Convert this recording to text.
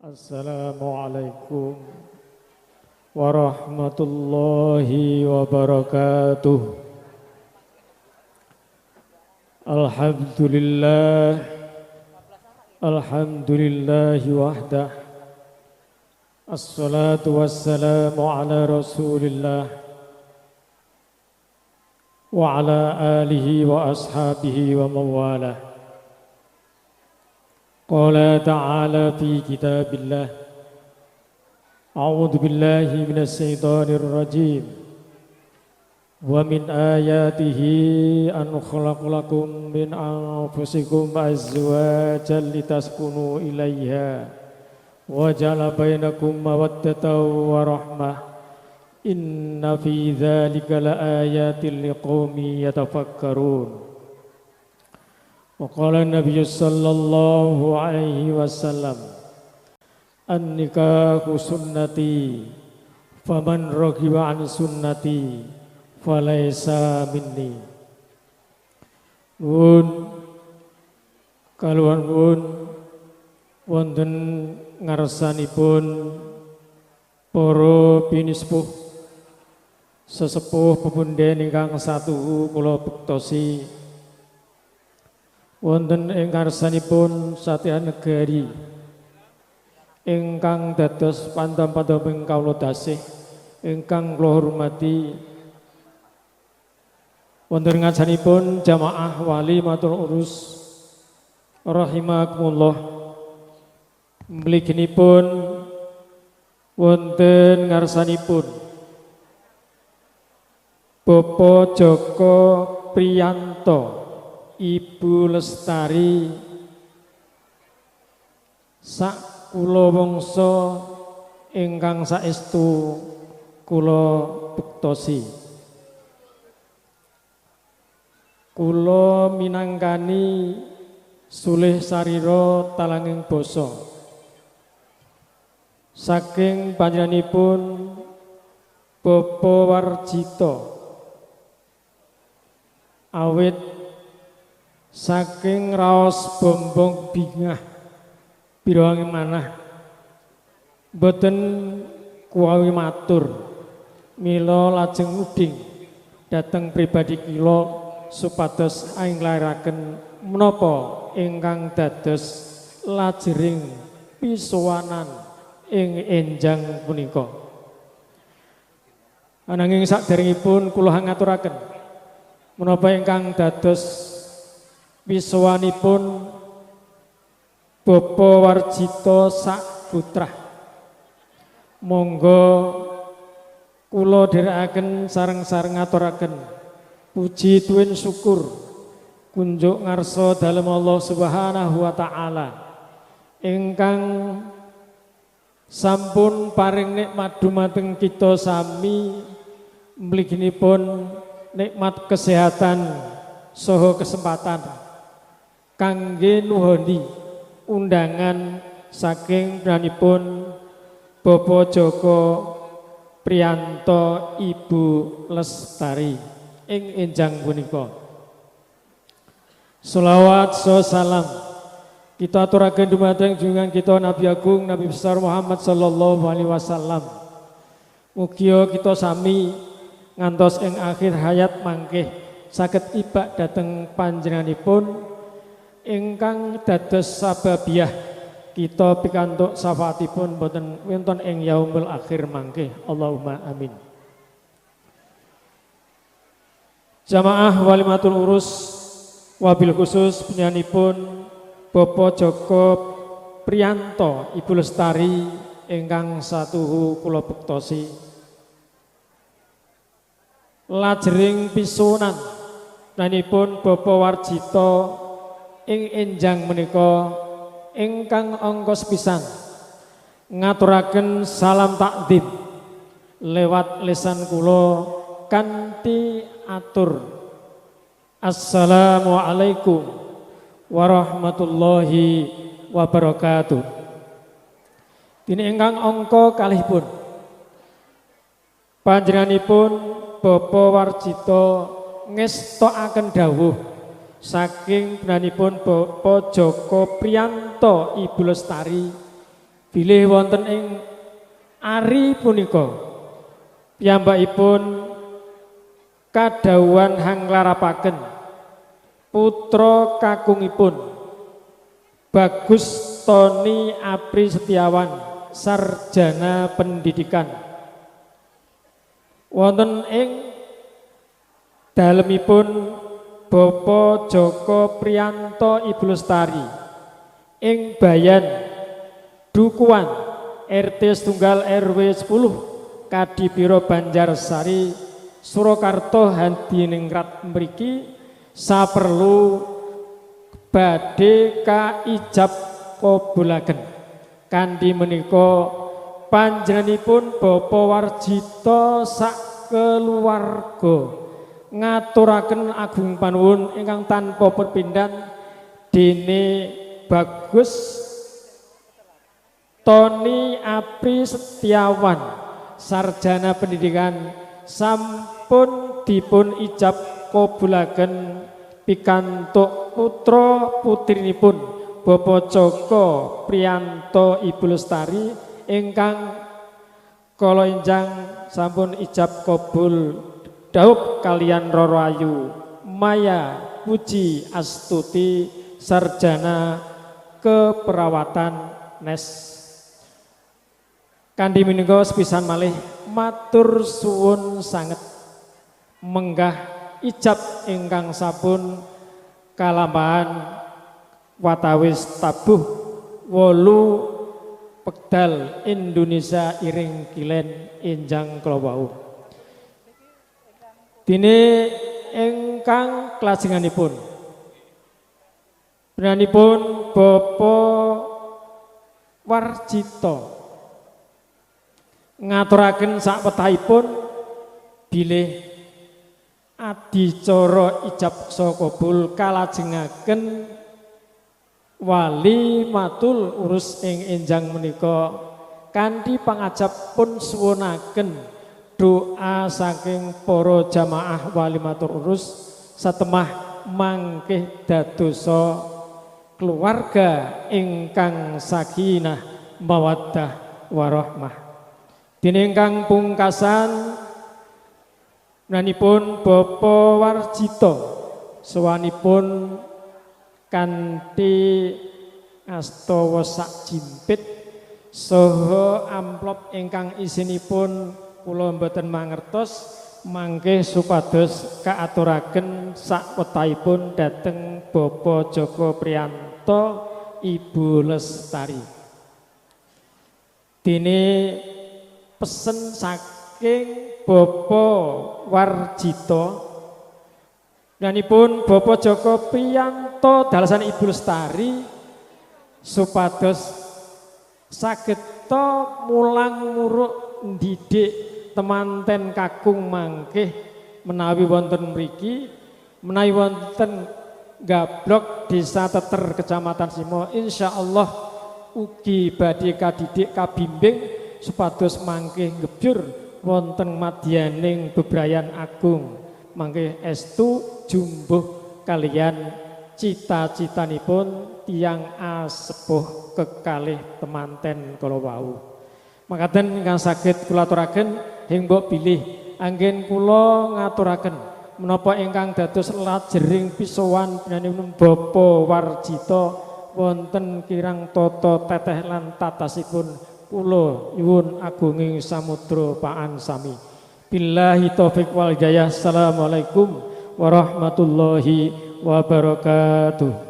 Assalamualaikum warahmatullahi wabarakatuh. Alhamdulillah, alhamdulillahi wahdah. Assalatu wassalamu ala rasulillah wa ala alihi wa ashabihi wa mawalah. Qala ta'ala fi kitabillah. A'udzu billahi minasy syaithanir rajim. Wa min ayatihi an khalaqalakum min anfusikum azwajan litaskunu ilaiha wa ja'ala bainakum mawaddatan wa rahmah. Inna fi dzalika laayatin liqaumin yatafakkarun. Wa qala an-nabiy sallallahu alaihi wasallam an-nikahu sunnati faman raghiba an sunnati falaysa minni. Kaluan wonten ngarsanipun para pinispuh sesepuh pepunden ingkang satuhu kula bektosi wonten ing ngarsanipun Satya Negari ingkang dados pandam-pandaming kawula tasih ingkang kula hormati, wonten ngajanipun jamaah wali matur urus rahimakumullah. Mliginipun wonten ngarsanipun Bapak Joko Priyanto, Ibu Lestari, sak kula wangsa ingkang saestu kula bektosi. Kula minangkani sulih sarira talanging basa saking panjenenganipun Bapak Warjito, awit saking raos bombong bingah biroange manah boten kuwawi matur, mila lajeng uding dhateng pribadi kula supados aing lairaken menapa ingkang dados lajering pisowanan ing enjang punika. Ananging saderengipun kula ngaturaken menapa ingkang dados wiswanipun Bapak Warjito sak putrah. Monggo kula dherekaken sareng-sareng ngaturaken puji tuwin syukur kunjuk ngarsa dalem Allah Subhanahu wa taala ingkang sampun paring nikmat dumateng kita sami, mliginipun nikmat kesehatan saha kesempatan kangge nuhoni undangan saking pranipun Bapak Joko Priyanto, Ibu Lestari ing enjang punika. Sholawat salam kita aturaken dumateng junjungan kita Nabi Agung Nabi besar Muhammad sallallahu alaihi wasallam. Mugi kita sami ngantos ing akhir hayat mangke saged ibak dhateng panjenenganipun ingkang dados sababiah kita pikantuk syafaatipun boten wonten ing yaumul akhir mangke. Allahumma amin. Jamaah walimatul urus wabil khusus penyanipun Bapak Joko Priyanto, Ibu Lestari ingkang satuhu kula bektosi, lajering pisunan nanipun Bapak Warjito ing enjang menika ingkang angka sepisan ngaturaken salam takdim lewat lisan kula kanthi atur assalamualaikum warahmatullahi wabarakatuh. Dene ingkang angka kalihpun panjenenganipun Bapak Warjito ngestokaken dawuh saking benanipun Bapak Joko Priyanto, Ibu Lestari bilih wonten ing ari punika piyambakipun kadhawuhan hanglarapaken putra kakungipun Bagus Tony Apri Setiawan sarjana pendidikan wonten ing dalemipun Bapak Joko Priyanto Ibu Lestari ing Bayan Dukuhan RT setunggal RW 10 Kadipiro Banjarsari Surakarta Hadiningrat mriki saperlu badhe kaijab kabulaken kanthi menika panjenenganipun Bapak Warjito sak keluarga ngaturaken agung panuwun ingkang tanpa perpindan dene Bagus Tony Apri Setiawan sarjana pendidikan sampun dipun ijab kabulaken pikantuk putra putrinipun Bapak Joko Priyanto Ibu Lestari ingkang kala enjang sampun ijab kabul daup kalian Roro Ayu Maya Puji Astuti sarjana keperawatan NES. Kanthi menika sepisan malih matur suwun sanget menggah ijab ingkang sampun kalampahan watawis tabuh 8 Pekdal Indonesia Iring Kilen enjang kala wau. Dene ingkang klajenganipun benanipun Bapak Warjito ngaturaken sak petahipun bilih adicara ijab sakabul kalajengaken wali matul urus ing enjang menika kanthi pangajab pun suwunaken doa saking para jamaah wali matur urus satemah mangkih dadosa keluarga ingkang sakinah mawaddah warahmah. Dene ingkang pungkasan menanipun Bapak Warjito sawanipun kanthi astawa sak jimpit saha amplop ingkang isinipun kula mboten mangertos mangke supados kaaturaken sak wetahipun dhateng Bapak Joko Priyanto Ibu Lestari. Dene pesen saking Bapak Warjito danipun Bapak Joko Priyanto dalasan Ibu Lestari supados sageta mulang muruk ndidik temanten kakung mangkih menawi wonten mriki menawi wonten Gablok Desa Teter Kecamatan Simo insyaallah ugi badhe kadidik kabimbing supados mangkih ngebyur wonten madyaning bebrayan agung mangke estu jumbuh kalian cita-citanipun tiyang asepuh kekalih temanten kala wau. Makaten ingkang saged kula aturaken ing mbok bilih anggen kula ngaturaken menapa ingkang dados lajering pisowan panjenenganipun Bapak Warjito wonten kirang tata teteh lan tatasipun kula nyuwun agunging samudra paan sami. Billahi taufik wal hidayah. Assalamualaikum warahmatullahi wabarakatuh.